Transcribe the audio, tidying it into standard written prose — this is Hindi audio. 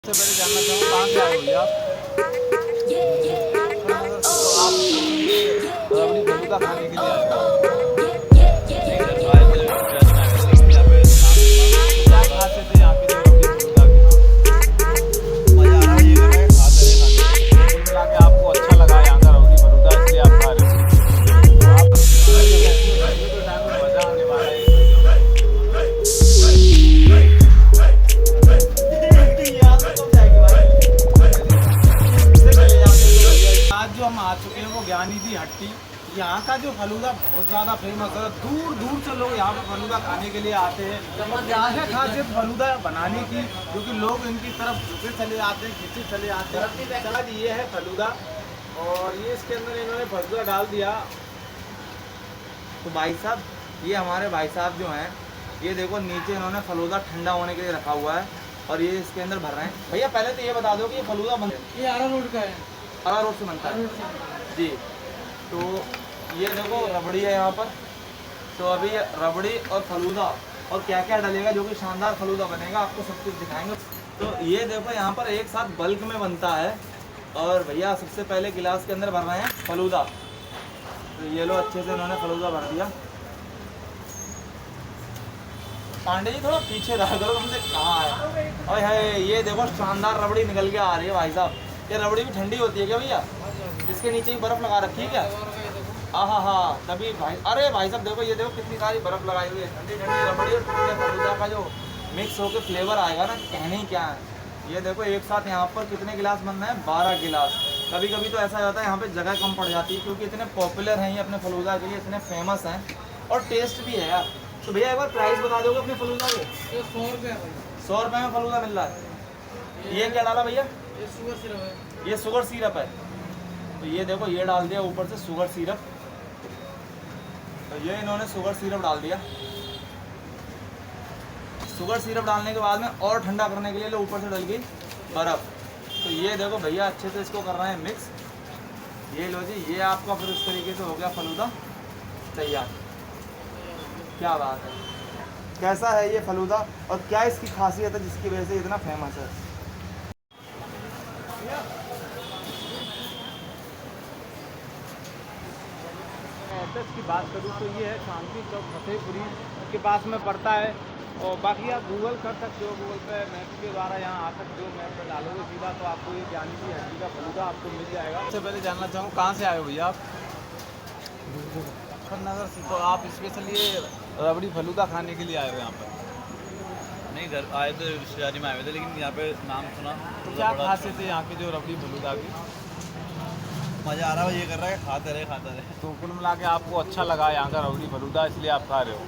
सबसे पहले जानना चाहूँ कहाँ से आए हो भैया तो आप ये रबड़ी फलूदा खाने के लिए आए हो। नहीं सर, आए थे शहर में आए थे, लेकिन यहाँ पे नाम सुना तो क्या खासियत है यहाँ की जो रबड़ी फलूदा की? मजा आ रहा है। ये कर रहे हैं, खाते रहे खाते रहे। तो कुल मिला के आपको अच्छा लगा यहाँ का रबड़ी फलूदा इसलिए आप खा रहे हो। तो आप घर पे कैसी हो? घर पे तो टाइम में मजा आने वाला है ये आज जो हम आ चुके हैं वो ज्ञानी जी हट्टी। यहाँ का जो फलूदा बहुत ज़्यादा फेमस है, दूर दूर से लोग यहाँ पे फलूदा खाने के लिए आते हैं। और यहाँ है खासियत फलूदा बनाने की, क्योंकि लोग इनकी तरफ झुके चले आते हैं, खींचे चले आते हैं। चला जी, ये है फलूदा और ये इसके अंदर इन्होंने फलूदा डाल दिया। तो भाई साहब, ये हमारे भाई साहब जो हैं, ये देखो नीचे इन्होंने फलूदा ठंडा होने के लिए रखा हुआ है और ये इसके अंदर भर रहे हैं। भैया पहले तो ये बता दो कि ये फलूदा बन ये आरा रोड का है। आरा रोड से बनता है जी। तो ये देखो रबड़ी है यहाँ पर। तो अभी ये रबड़ी और फलूदा और क्या क्या डलेगा जो कि शानदार फलूदा बनेगा, आपको सब कुछ दिखाएंगे। तो ये देखो यहाँ पर एक साथ बल्क में बनता है और भैया सबसे पहले गिलास के अंदर भर रहे हैं फलूदा। तो ये लो, अच्छे से इन्होंने फलूदा भर दिया। पांडे जी थोड़ा पीछे रह करो, तुमसे कहाँ है? और है ये देखो शानदार रबड़ी निकल के आ रही है भाई साहब। ये रबड़ी भी ठंडी होती है क्या भैया? इसके नीचे ही बर्फ लगा रखी है क्या? हाँ हाँ, तभी भाई। अरे भाई साहब देखो, ये देखो कितनी सारी बर्फ लगाई हुई है। ठंडी ठंडी रबड़ी और ठंडे फलूदा का जो मिक्स होकर फ्लेवर आएगा ना, कहने ही क्या है। ये देखो एक साथ यहाँ पर कितने गिलास बन रहे हैं? 12 गिलास। कभी कभी तो ऐसा जाता है यहाँ पे जगह कम पड़ जाती है, क्योंकि इतने पॉपुलर हैं ये अपने फलूदा के लिए, इतने फेमस हैं और टेस्ट भी है यार। तो भैया एक बार प्राइस बता दोगे अपने फलूदा के? ये 100 रुपये है। 100 रुपये में फलूदा मिल रहा है। ये क्या डाला भैया? ये शुगर सिरप है। ये शुगर सिरप है। तो ये देखो, ये डाल दिया ऊपर से शुगर सिरप। तो ये इन्होंने शुगर सिरप डाल दिया। शुगर सिरप डालने के बाद में और ठंडा करने के लिए ऊपर से डल गई बर्फ़। तो ये देखो भैया अच्छे से इसको कर रहे हैं मिक्स। ये लो जी, ये आपका फिर इस तरीके से हो गया फलूदा तैयार। क्या बात है, कैसा है ये फलूदा और क्या इसकी खासियत है जिसकी वजह से इतना फेमस है? एड्रेस की बात करूँ तो ये है शांति चौक फतेहपुरी के पास में पड़ता है। और बाकी आप गूगल कर सकते हो, गूगल पे मैप के द्वारा यहाँ आ सकते हो। मैप पे डालोगे सीधा तो आपको ये ज्ञानी की हड्डी का फलूदा आपको मिल जाएगा। सबसे पहले जानना चाहूँ कहाँ से आए हो भैया आप? नगर से। तो आप स्पेशली ये रबड़ी फलूदा खाने के लिए आए हो यहाँ पर? नहीं घर आए थे, रिश्तेदारी में आए हुए थे, लेकिन यहाँ पे नाम सुना तो क्या खासियत है यहाँ की जो रबड़ी फलूदा की? मजा आ रहा है। ये कर रहा है, खाते रहे खाते रहे। तो कुल मिला के आपको अच्छा लगा यहाँ का रबड़ी फलूदा इसलिए आप खा रहे हो।